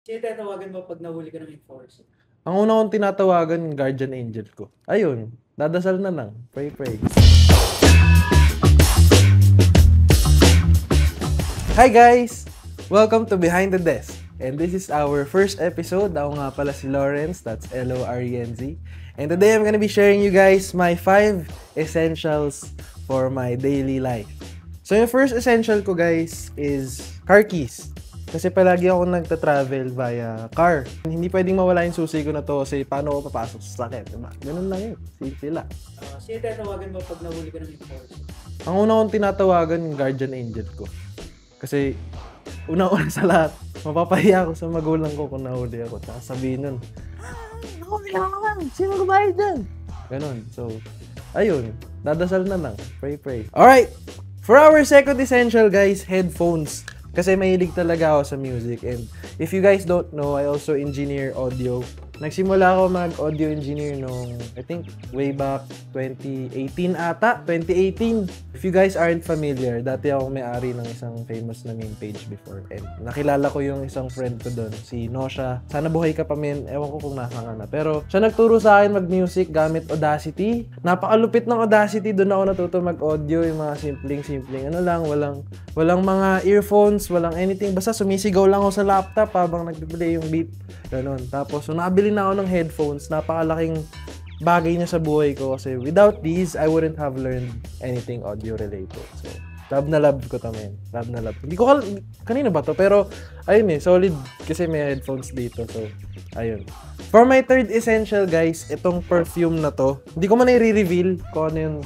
Sino tatawagan mo pag nahuli ka ng enforcer? Ang una kong tinatawagan, yung guardian angel ko. Ayun, dadasal na lang. Pray, pray. Hi guys! Welcome to Behind the Desk. And this is our first episode. Ako nga pala si Lawrence, that's Lorenz. And today I'm gonna be sharing you guys my 5 essentials for my daily life. So yung first essential ko guys is car keys. Kasi palagi ako nagta-travel via car. Hindi pwedeng mawala yung susi ko na to kasi paano ako papasok sa sakit, diba? Ganun lang yun. Simple lang. Sino tatawagan mo pag nahuli ka ng enforcer? Ang una kong tinatawagan yung guardian angel ko. Kasi una-una sa lahat, mapapahiya ako sa magulang ko kung nahuli ako. Tsaka sabihin nun, nahuli ako lang. Sino kumayad dyan? Ganun. So, ayun. Dadasal na lang. Pray, pray. Alright. For our second essential, guys, headphones. Kasi mahilig talaga ako sa music. And if you guys don't know, I also engineer audio. Nagsimula ako mag-audio engineer nung, I think, way back 2018 ata. 2018. If you guys aren't familiar, dati ako may-ari ng isang famous na meme page before. And nakilala ko yung isang friend ko doon, si Nosha. Sana buhay ka pa, men. Ewan ko kung nasa ka na. Pero siya nagturo sa akin mag-music gamit Audacity. Napakalupit ng Audacity. Doon ako natuto mag-audio. Yung mga simpleng-simpleng ano lang. Walang mga earphones, walang anything. Basta sumisigaw lang ako sa laptop habang nag-play yung beat. Ganon. Tapos, so nakabili na ako ng headphones. Napakalaking bagay niya sa buhay ko. Kasi without these, I wouldn't have learned anything audio related. So, love na love ko to, man. Love na love. Hindi ko kanina ba to? Pero, ayun solid. Kasi may headphones dito. So, ayun. For my third essential, guys, itong perfume na to. Hindi ko man i-reveal kung ano yung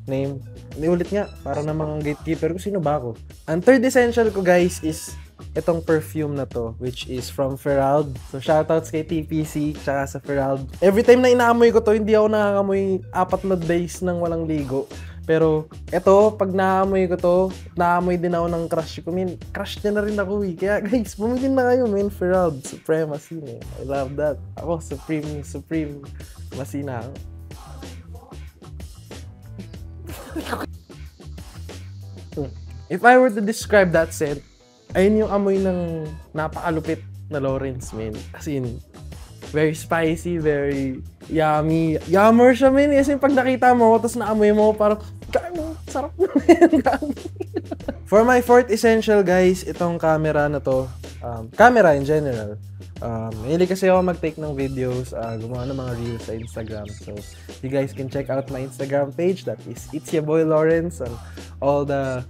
name. Ulit nga, para namang gatekeeper ko, sino ba ako? Ang third essential ko, guys, is itong perfume na to, which is from Ferald. So, shoutouts kay TPC, tsaka sa Ferald. Every time na inaamoy ko to, hindi ako nakakamoy 4 na days nang walang ligo. Pero, eto, pag naamoy ko to, naamoy din ako ng crush ko. Crush niya na rin ako eh. Kaya guys, bumili na kayo, Ferald. Supremacy, man. I love that. Ako, supreme masina ako. If I were to describe that scent, ayun yung amoy ng napakalupit na Lawrence, man. As in, very spicy, very yummy. Yummer siya, man. Kasi pag nakita mo, tapos naamoy mo, parang, sarap na, man. For my fourth essential, guys, itong camera na to. Camera in general. Mahilig kasi ako mag-take ng videos, gumawa ng mga reels sa Instagram. So, you guys can check out my Instagram page. That is It's Your Boy Lawrence on all the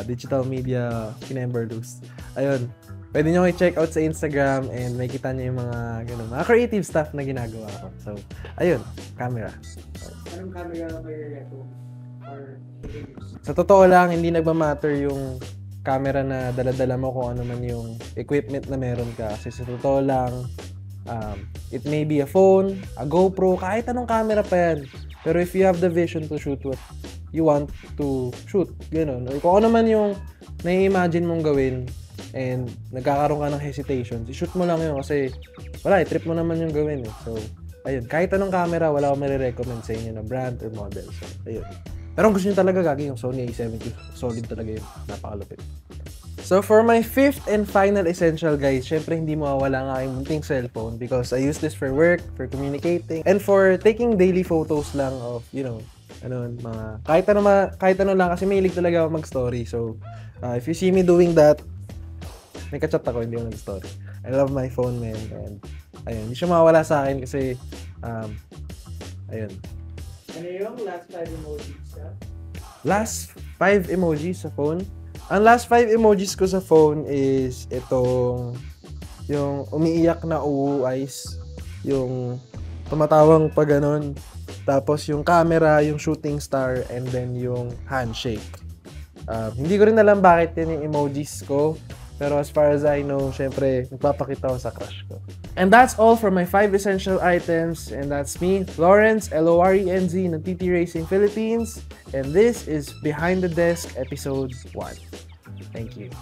digital media kinemberlos. Ayun. Pwede nyo i-check out sa Instagram and makikita nyo yung mga creative stuff na ginagawa ko. So, ayun. Camera. Anong camera kayo reto? Or use? Sa totoo lang, hindi nagmamatter yung camera na dala-dala mo kung ano man yung equipment na meron ka. Kasi sa totoo lang, it may be a phone, a GoPro, kahit anong camera pa yan. Pero if you have the vision to shoot what you want to shoot, gano'n. Or kung ano man yung nai-imagine mong gawin and nagkakaroon ka ng hesitation, i-shoot mo lang yun kasi wala, trip mo naman yung gawin eh. So, ayun. Kahit anong camera, wala akong marirecommend sa inyo na brand or model. So, ayun. Pero kung gusto nyo talaga gagi yung Sony A70, solid talaga yun. Napakalupit. So for my fifth and final essential, guys, syempre hindi mawawala ang aking munting cellphone because I use this for work, for communicating, and for taking daily photos lang of, mga kahit ano lang kasi mahilig talaga ako mag-story. So if you see me doing that, may kachat ako, hindi ako nag-story. I love my phone, man, and ayun, hindi siya mawawala sa akin kasi ayun. Ano yung last 5 emojis ka? Last 5 emojis sa phone? Ang last 5 emojis ko sa phone is itong yung umiiyak na eyes, yung tumatawang pa ganon, tapos yung camera, yung shooting star, and then yung handshake. Hindi ko rin alam bakit yan yung emojis ko, pero as far as I know, syempre, nagpapakita ko sa crush ko. And that's all for my 5 essential items. And that's me, Lawrence, Lorenz, ng TT Racing Philippines. And this is Behind the Desk Episode 1. Thank you.